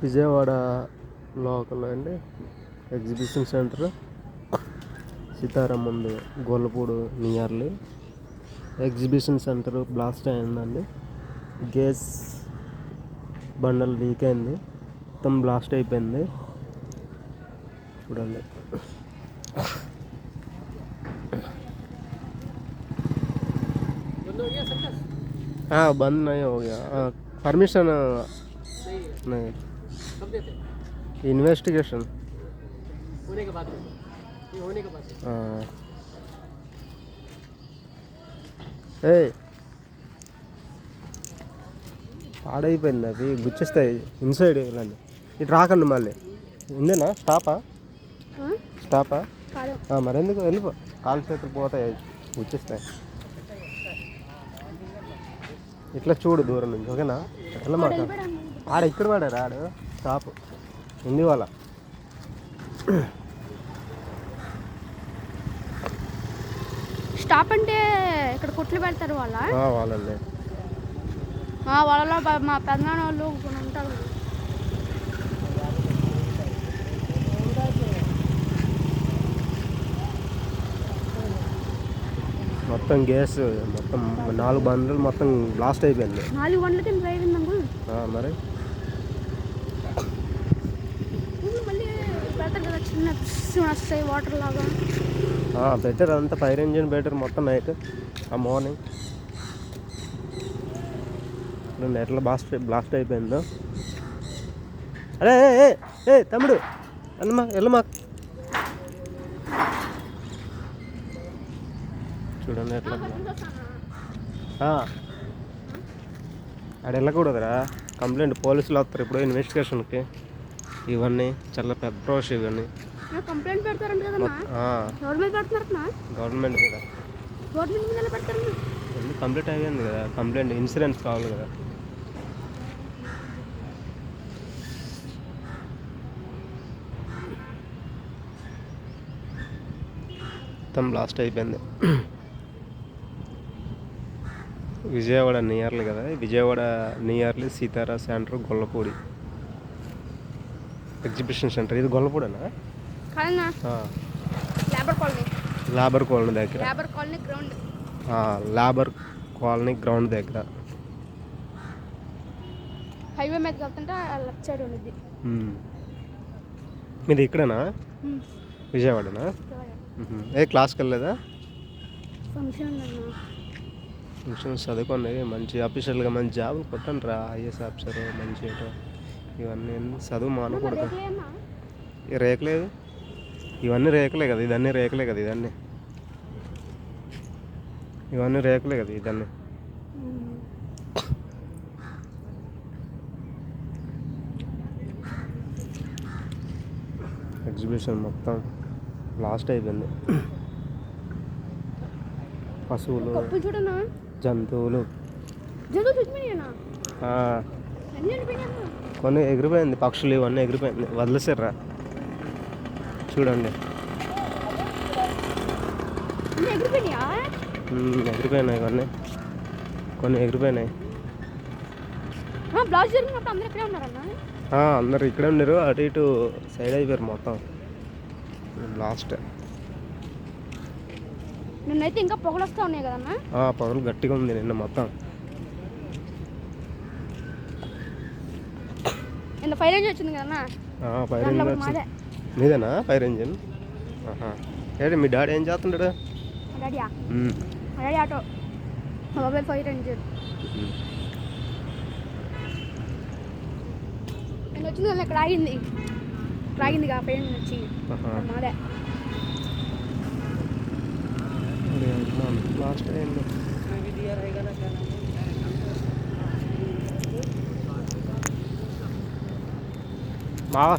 Vijayawada local అండి exhibition centre Sitaram ముందు Gollapudi nearly exhibition centre blast అయిందండి. గ్యాస్ బండల్ లీక్ అయింది, మొత్తం బ్లాస్ట్ అయిపోయింది. చూడండి. हाँ बंद नहीं हो गया, परमिशन नहीं, इन्वेस्टिगेशन होने के बाद हाँ పాడైపోయింది. అవి గుచ్చేస్తాయి ఇన్సైడ్. ఇలాంటి ఇటు రాకండి మళ్ళీ. ఉందేనా స్టాపా మరెందుకు వెళ్ళిపో, కాలు చేతులు పోతాయి, గుచ్చేస్తాయి. ఇట్లా చూడు దూరం నుంచి, ఓకేనా? ఎట్లా మాట ఆడ ఇక్కడ పడారు, ఆడు స్టాప్ ఉంది వాళ్ళ. స్టాప్ అంటే ఇక్కడ కుట్లు పెడతారు వాళ్ళండి. వాళ్ళలో మా పెద్దనాన్న వాళ్ళు ఉంటారు. మొత్తం గ్యాస్ మొత్తం 4 బండ్లు మొత్తం బ్లాస్ట్ అయిపోయింది. 4 బండ్లకి డ్రైవ్ అయింది మరి మళ్ళీ పెడతారు కదా, చిన్న వస్తాయి వాటర్ లాగా. బెటర్ అంతా ఫైర్ ఇంజిన్ బెటర్. మొత్తం నైట్ మార్నింగ్ ఎట్లా బ్లాస్ట్ అయిపోయిందో. అరే ఏ తమ్ముడు అన్నమా వెళ్ళమా. చూడండి ఎట్లా ఆడ వెళ్ళకూడదురా, కంప్లైంట్ పోలీసులు వస్తారు ఇప్పుడు ఇన్వెస్టిగేషన్కి. ఇవన్నీ చాలా పెద్ద ప్రాసెస్ ఇవన్నీ. కంప్లైంట్ పెడతారంట కదా, గవర్నమెంట్ మీద కంప్లీట్ అయ్యింది కదా. కంప్లైంట్ ఇన్సూరెన్స్ కావాలి కదా. మొత్తం బ్లాస్ట్ అయిపోయింది. విజయవాడ నియర్లీ కదా, Vijayawada nearly Sithara centre Gollapudi exhibition centre. ఇది గొల్లపూడేనా? లేబర్ కాలనీ దగ్గర, లేబర్ కాలనీ గ్రౌండ్ దగ్గర. హైవే మీద వెళ్తుంటే లెఫ్ట్ సైడ్ ఉంది. మీది ఇక్కడేనా? విజయవాడనా? ఏ క్లాస్కి వెళ్ళలేదా? ఫంక్షన్ చదువుకోండి, మంచి ఆఫీసర్లుగా మంచి జాబులు కొట్టండి రా. ఐఏఎస్ ఆఫీసర్ మంచి ఇవన్నీ చదువు మానకూడదు. రేకులేదు, ఇవన్నీ రేకులే కదా, ఇదన్నీ రేకులే కదా, ఇవన్నీ రేకులే కదా, ఇదన్నీ. ఎగ్జిబిషన్ మొత్తం లాస్ట్ అయిపోయింది. పశువులు, జంతువులు కొన్ని ఎగిరిపోయింది. పక్షులు ఇవన్నీ ఎగిరిపోయింది, వదిలేసారా. చూడండి ఎగిరిపోయినాయి ఇవన్నీ, కొన్ని ఎగిరిపోయినాయి. అందరు ఇక్కడే ఉన్నారు, అటు ఇటు సైడ్ అయిపోయారు మొత్తం లాస్ట్. నిన్నైతే ఇంకా పొగలు వస్తూ ఉన్నాయి కదన్నా. పొగలు గట్టిగా ఉంది నిన్న మొత్తం. నిన్న ఫైర్ ఇంజిన్ వచ్చింది కదన్నా. ఫైర్ ఇంజిన్ వచ్చింది. మీదేనా ఫైర్ ఇంజిన్? ఏంటి మీ డాడీ ఏం చేస్తుంటాడు? డాడీ ఆటో, మా బాబాయ్ ఫైర్ ఇంజిన్. నేను వచ్చింది కదా, ఇక్కడ ఆగింది ఫైర్ ఇంజిన్ వచ్చి మాదే. లాస్ట్ అయింది. మావా